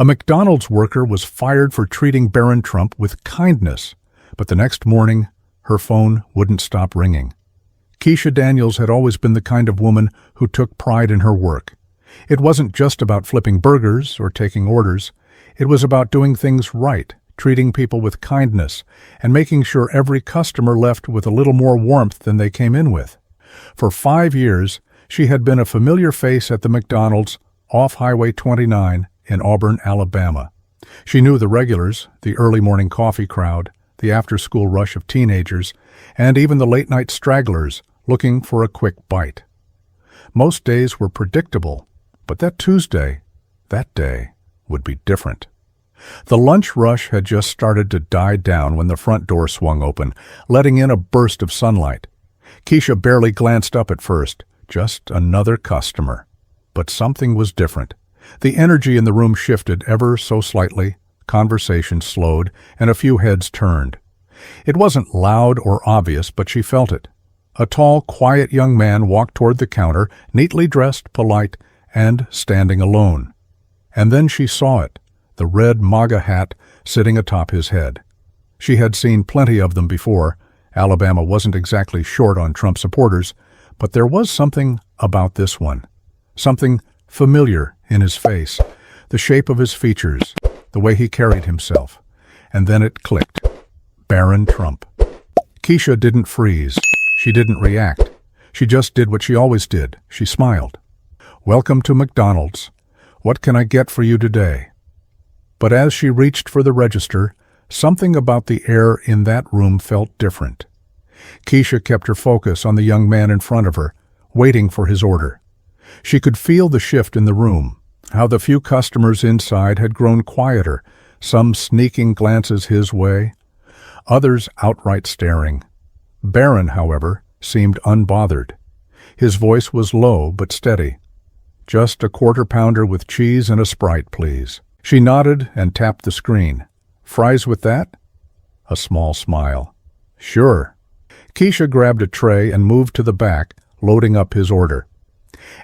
A McDonald's worker was fired for treating Barron Trump with kindness, but the next morning, her phone wouldn't stop ringing. Keisha Daniels had always been the kind of woman who took pride in her work. It wasn't just about flipping burgers or taking orders. It was about doing things right, treating people with kindness, and making sure every customer left with a little more warmth than they came in with. For 5 years, she had been a familiar face at the McDonald's off Highway 29 in Auburn, Alabama. She knew the regulars, the early morning coffee crowd, the after-school rush of teenagers, and even the late-night stragglers looking for a quick bite. Most days were predictable, but that day, would be different. The lunch rush had just started to die down when the front door swung open, letting in a burst of sunlight. Keisha barely glanced up at first, just another customer. But something was different. The energy in the room shifted ever so slightly, conversation slowed, and a few heads turned. It wasn't loud or obvious, but she felt it. A tall, quiet young man walked toward the counter, neatly dressed, polite, and standing alone. And then she saw it, the red MAGA hat sitting atop his head. She had seen plenty of them before. Alabama wasn't exactly short on Trump supporters, but there was something about this one. Something familiar in his face, the shape of his features, the way he carried himself. And then it clicked. Barron Trump. Keisha didn't freeze. She didn't react. She just did what she always did. She smiled. "Welcome to McDonald's. What can I get for you today?" But as she reached for the register, something about the air in that room felt different. Keisha kept her focus on the young man in front of her, waiting for his order. She could feel the shift in the room, how the few customers inside had grown quieter, some sneaking glances his way, others outright staring. Barron, however, seemed unbothered. His voice was low but steady. "Just a quarter-pounder with cheese and a Sprite, please." She nodded and tapped the screen. "Fries with that?" A small smile. "Sure." Keisha grabbed a tray and moved to the back, loading up his order.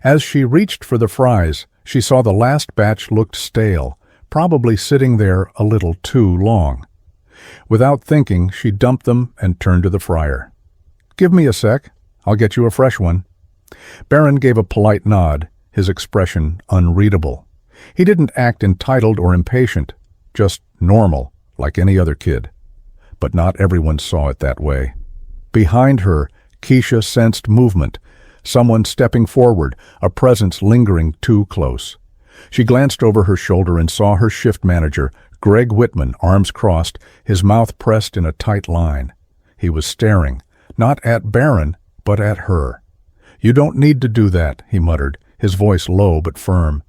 As she reached for the fries, she saw the last batch looked stale, probably sitting there a little too long. Without thinking, she dumped them and turned to the fryer. "Give me a sec. I'll get you a fresh one." Barron gave a polite nod, his expression unreadable. He didn't act entitled or impatient, just normal, like any other kid. But not everyone saw it that way. Behind her, Keisha sensed movement, someone stepping forward, a presence lingering too close. She glanced over her shoulder and saw her shift manager, Greg Whitman, arms crossed, his mouth pressed in a tight line. He was staring, not at Barron, but at her. "You don't need to do that," he muttered, his voice low but firm.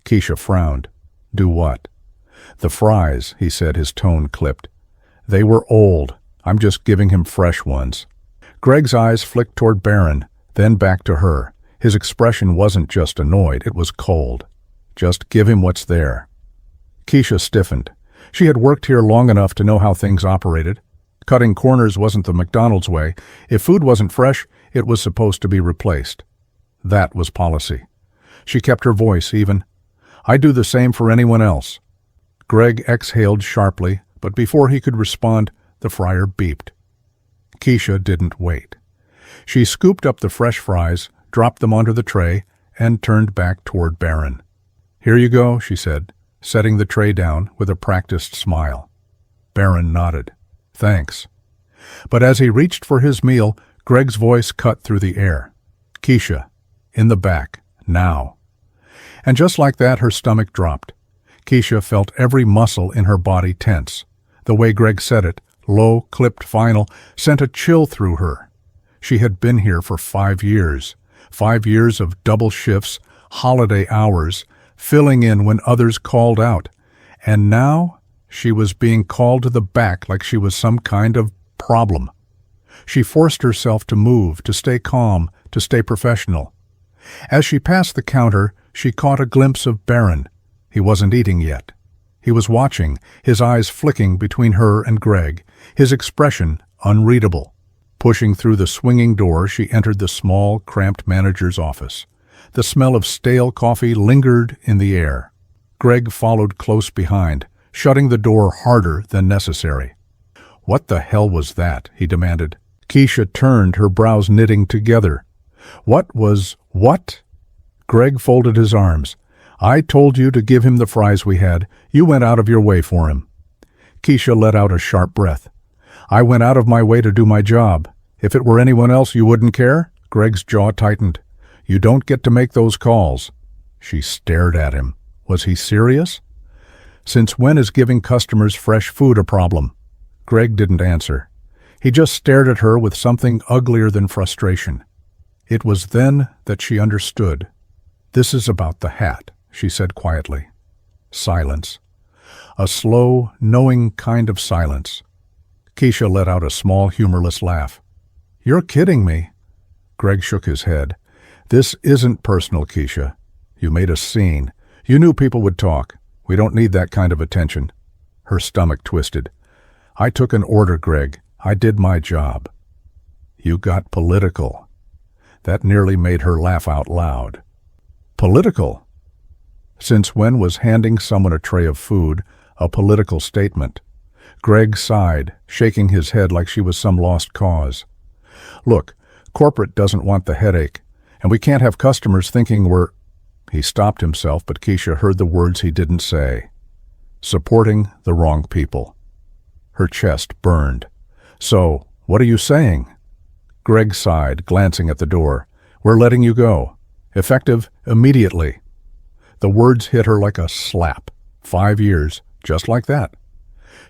Keisha frowned. "Do what?" "The fries," he said, his tone clipped. "They were old. I'm just giving him fresh ones." Greg's eyes flicked toward Barron, then back to her. His expression wasn't just annoyed, it was cold. "Just give him what's there." Keisha stiffened. She had worked here long enough to know how things operated. Cutting corners wasn't the McDonald's way. If food wasn't fresh, it was supposed to be replaced. That was policy. She kept her voice even. "I do the same for anyone else." Greg exhaled sharply, but before he could respond, the fryer beeped. Keisha didn't wait. She scooped up the fresh fries, dropped them onto the tray, and turned back toward Barron. "Here you go," she said, setting the tray down with a practiced smile. Barron nodded. "Thanks." But as he reached for his meal, Greg's voice cut through the air. "Keisha, in the back, now." And just like that, her stomach dropped. Keisha felt every muscle in her body tense. The way Greg said it, low, clipped final, sent a chill through her. She had been here for 5 years. 5 years of double shifts, holiday hours, filling in when others called out. And now she was being called to the back like she was some kind of problem. She forced herself to move, to stay calm, to stay professional. As she passed the counter, she caught a glimpse of Barron. He wasn't eating yet. He was watching, his eyes flicking between her and Greg, his expression unreadable. Pushing through the swinging door, she entered the small, cramped manager's office. The smell of stale coffee lingered in the air. Greg followed close behind, shutting the door harder than necessary. "What the hell was that?" he demanded. Keisha turned, her brows knitting together. What? Greg folded his arms. "I told you to give him the fries we had. You went out of your way for him." Keisha let out a sharp breath. "I went out of my way to do my job. If it were anyone else, you wouldn't care?" Greg's jaw tightened. "You don't get to make those calls." She stared at him. Was he serious? "Since when is giving customers fresh food a problem?" Greg didn't answer. He just stared at her with something uglier than frustration. It was then that she understood. "This is about the hat," she said quietly. Silence. A slow, knowing kind of silence. Keisha let out a small, humorless laugh. "You're kidding me." Greg shook his head. "This isn't personal, Keisha. You made a scene. You knew people would talk. We don't need that kind of attention." Her stomach twisted. "I took an order, Greg. I did my job." "You got political." That nearly made her laugh out loud. "Political?" Since when was handing someone a tray of food a political statement? Greg sighed, shaking his head like she was some lost cause. "Look, corporate doesn't want the headache, and we can't have customers thinking we're—" He stopped himself, but Keisha heard the words he didn't say. "Supporting the wrong people." Her chest burned. "So, what are you saying?" Greg sighed, glancing at the door. "We're letting you go. Effective immediately." The words hit her like a slap. 5 years, just like that.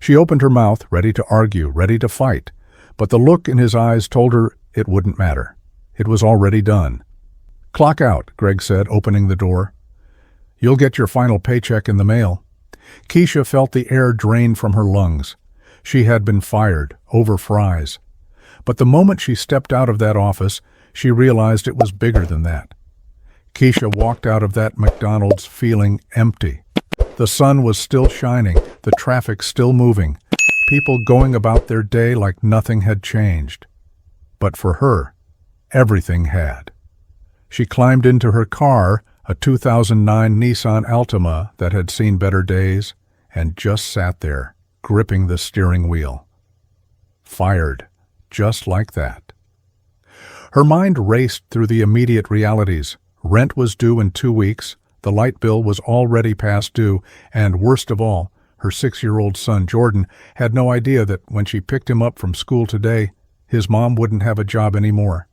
She opened her mouth, ready to argue, ready to fight, but the look in his eyes told her it wouldn't matter. It was already done. "Clock out," Greg said, opening the door. "You'll get your final paycheck in the mail." Keisha felt the air drain from her lungs. She had been fired, over fries. But the moment she stepped out of that office, she realized it was bigger than that. Keisha walked out of that McDonald's feeling empty. The sun was still shining, the traffic still moving, people going about their day like nothing had changed. But for her, everything had. She climbed into her car, a 2009 Nissan Altima that had seen better days, and just sat there, gripping the steering wheel. Fired, just like that. Her mind raced through the immediate realities. Rent was due in 2 weeks, the light bill was already past due, and worst of all, her 6-year-old son Jordan had no idea that when she picked him up from school today, his mom wouldn't have a job anymore.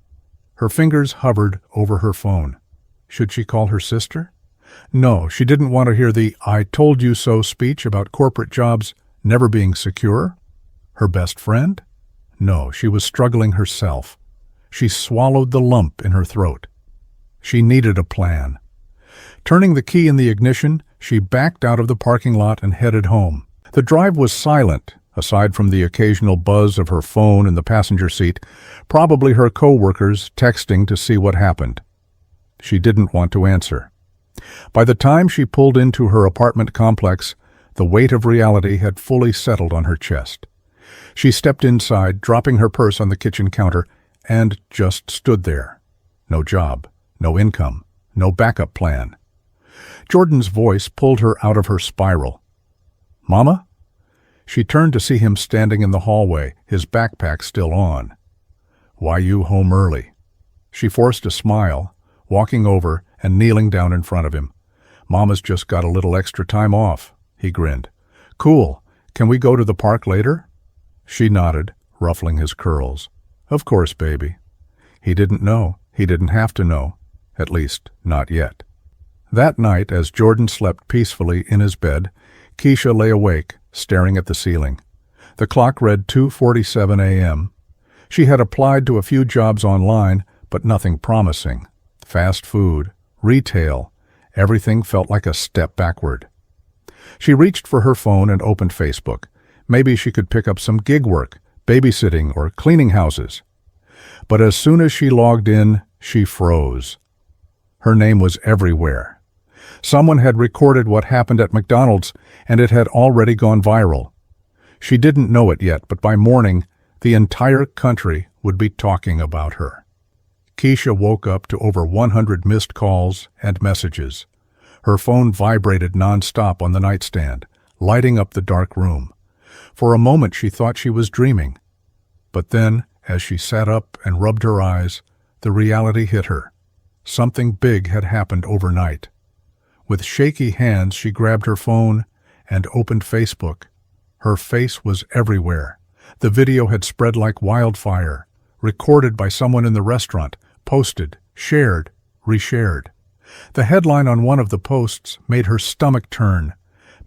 Her fingers hovered over her phone. Should she call her sister? No, she didn't want to hear the "I told you so" speech about corporate jobs never being secure. Her best friend? No, she was struggling herself. She swallowed the lump in her throat. She needed a plan. Turning the key in the ignition, she backed out of the parking lot and headed home. The drive was silent, aside from the occasional buzz of her phone in the passenger seat, probably her co-workers texting to see what happened. She didn't want to answer. By the time she pulled into her apartment complex, the weight of reality had fully settled on her chest. She stepped inside, dropping her purse on the kitchen counter, and just stood there. No job, no income, no backup plan. Jordan's voice pulled her out of her spiral. "Mama?" She turned to see him standing in the hallway, his backpack still on. "Why you home early?" She forced a smile, walking over and kneeling down in front of him. "Mama's just got a little extra time off," he grinned. "Cool. Can we go to the park later?" She nodded, ruffling his curls. "Of course, baby." He didn't know. He didn't have to know. At least, not yet. That night, as Jordan slept peacefully in his bed, Keisha lay awake, staring at the ceiling. The clock read 2:47 a.m. She had applied to a few jobs online, but nothing promising. Fast food, retail, everything felt like a step backward. She reached for her phone and opened Facebook. Maybe she could pick up some gig work, babysitting or cleaning houses. But as soon as she logged in, she froze. Her name was everywhere. Someone had recorded what happened at McDonald's, and it had already gone viral. She didn't know it yet, but by morning, the entire country would be talking about her. Keisha woke up to over 100 missed calls and messages. Her phone vibrated nonstop on the nightstand, lighting up the dark room. For a moment she thought she was dreaming. But then, as she sat up and rubbed her eyes, the reality hit her. Something big had happened overnight. With shaky hands she grabbed her phone and opened Facebook. Her face was everywhere. The video had spread like wildfire, recorded by someone in the restaurant, posted, shared, reshared. The headline on one of the posts made her stomach turn.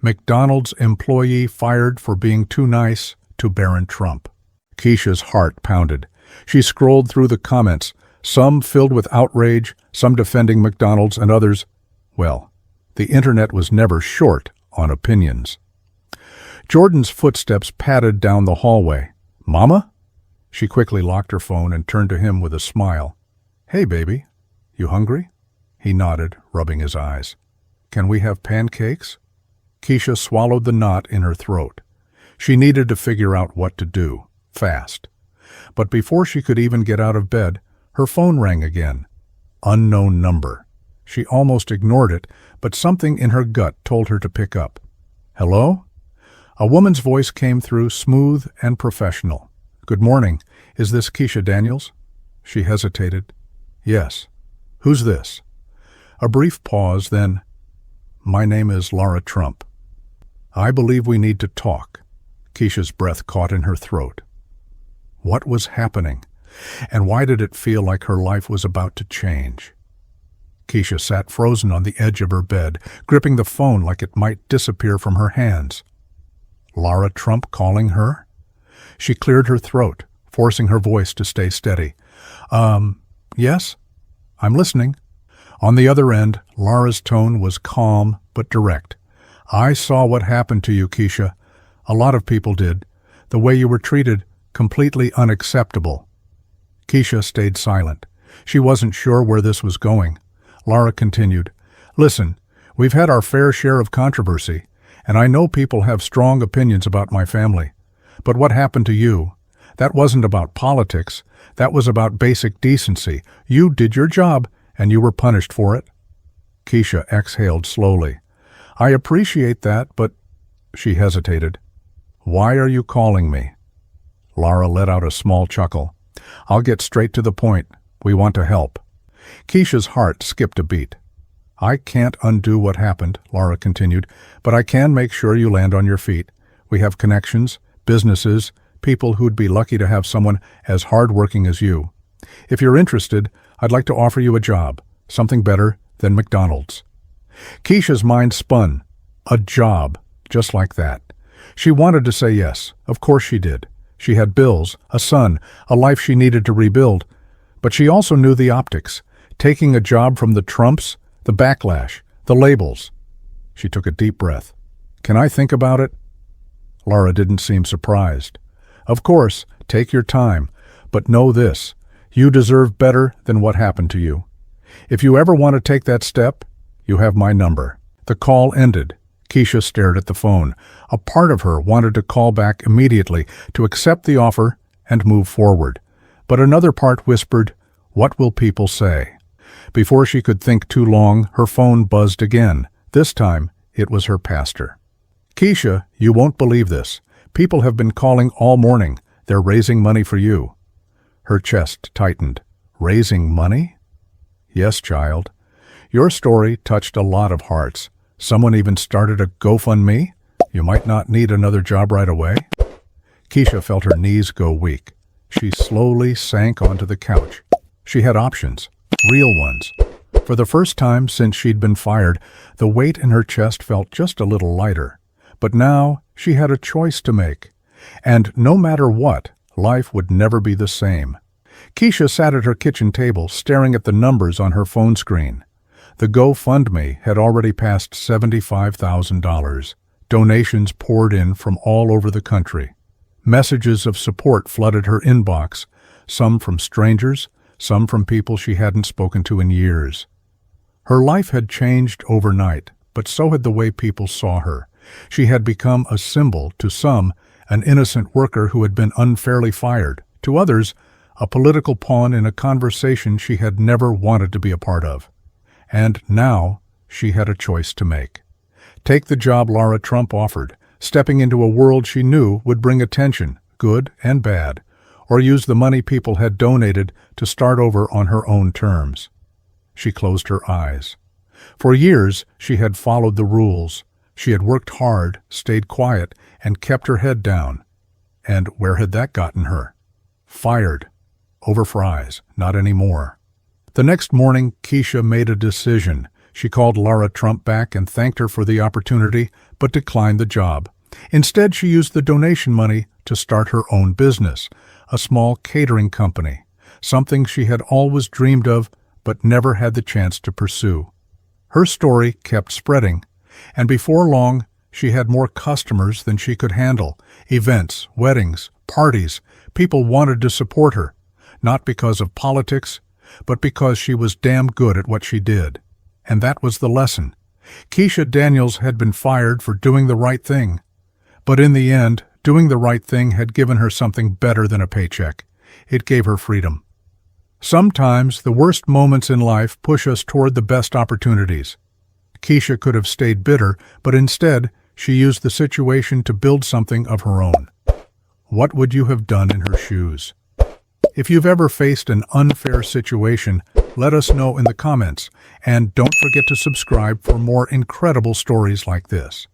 McDonald's employee fired for being too nice to Barron Trump. Keisha's heart pounded. She scrolled through the comments, some filled with outrage, some defending McDonald's, and others, well, the internet was never short on opinions. Jordan's footsteps padded down the hallway. "Mama?" She quickly locked her phone and turned to him with a smile. "Hey, baby. You hungry?" He nodded, rubbing his eyes. "Can we have pancakes?" Keisha swallowed the knot in her throat. She needed to figure out what to do, fast. But before she could even get out of bed, her phone rang again. Unknown number. She almost ignored it, but something in her gut told her to pick up. "Hello?" A woman's voice came through, smooth and professional. "Good morning. Is this Keisha Daniels?" She hesitated. "Yes. Who's this?" A brief pause, then, "My name is Lara Trump. I believe we need to talk." Keisha's breath caught in her throat. What was happening? And why did it feel like her life was about to change? Keisha sat frozen on the edge of her bed, gripping the phone like it might disappear from her hands. Lara Trump calling her? She cleared her throat, forcing her voice to stay steady. Yes? I'm listening." On the other end, Lara's tone was calm but direct. "I saw what happened to you, Keisha. A lot of people did. The way you were treated, completely unacceptable." Keisha stayed silent. She wasn't sure where this was going. Lara continued, "Listen, we've had our fair share of controversy, and I know people have strong opinions about my family. But what happened to you? That wasn't about politics. That was about basic decency. You did your job, and you were punished for it." Keisha exhaled slowly. "I appreciate that, but—" She hesitated. "Why are you calling me?" Lara let out a small chuckle. "I'll get straight to the point. We want to help." Keisha's heart skipped a beat. "I can't undo what happened," Lara continued, "but I can make sure you land on your feet. We have connections, businesses, people who'd be lucky to have someone as hardworking as you. If you're interested, I'd like to offer you a job, something better than McDonald's." Keisha's mind spun. A job, just like that. She wanted to say yes. Of course she did. She had bills, a son, a life she needed to rebuild. But she also knew the optics. Taking a job from the Trumps, the backlash, the labels. She took a deep breath. "Can I think about it?" Lara didn't seem surprised. "Of course, take your time. But know this. You deserve better than what happened to you. If you ever want to take that step, you have my number." The call ended. Keisha stared at the phone. A part of her wanted to call back immediately, to accept the offer and move forward. But another part whispered, "What will people say?" Before she could think too long, her phone buzzed again. This time, it was her pastor. "Keisha, you won't believe this. People have been calling all morning. They're raising money for you." Her chest tightened. "Raising money?" "Yes, child. Your story touched a lot of hearts. Someone even started a GoFundMe. You might not need another job right away." Keisha felt her knees go weak. She slowly sank onto the couch. She had options, real ones. For the first time since she'd been fired, the weight in her chest felt just a little lighter. But now she had a choice to make. And no matter what, life would never be the same. Keisha sat at her kitchen table, staring at the numbers on her phone screen. The GoFundMe had already passed $75,000. Donations poured in from all over the country. Messages of support flooded her inbox, some from strangers, some from people she hadn't spoken to in years. Her life had changed overnight, but so had the way people saw her. She had become a symbol, to some, an innocent worker who had been unfairly fired, to others, a political pawn in a conversation she had never wanted to be a part of. And now, she had a choice to make. Take the job Lara Trump offered, stepping into a world she knew would bring attention, good and bad, or use the money people had donated to start over on her own terms. She closed her eyes. For years, she had followed the rules. She had worked hard, stayed quiet, and kept her head down. And where had that gotten her? Fired. Over fries. Not anymore. The next morning, Keisha made a decision. She called Lara Trump back and thanked her for the opportunity, but declined the job. Instead, she used the donation money to start her own business, a small catering company, something she had always dreamed of but never had the chance to pursue. Her story kept spreading, and before long, she had more customers than she could handle. Events, weddings, parties, people wanted to support her, not because of politics, but because she was damn good at what she did. And that was the lesson. Keisha Daniels had been fired for doing the right thing. But in the end, doing the right thing had given her something better than a paycheck. It gave her freedom. Sometimes the worst moments in life push us toward the best opportunities. Keisha could have stayed bitter, but instead, she used the situation to build something of her own. What would you have done in her shoes? If you've ever faced an unfair situation, let us know in the comments, and don't forget to subscribe for more incredible stories like this.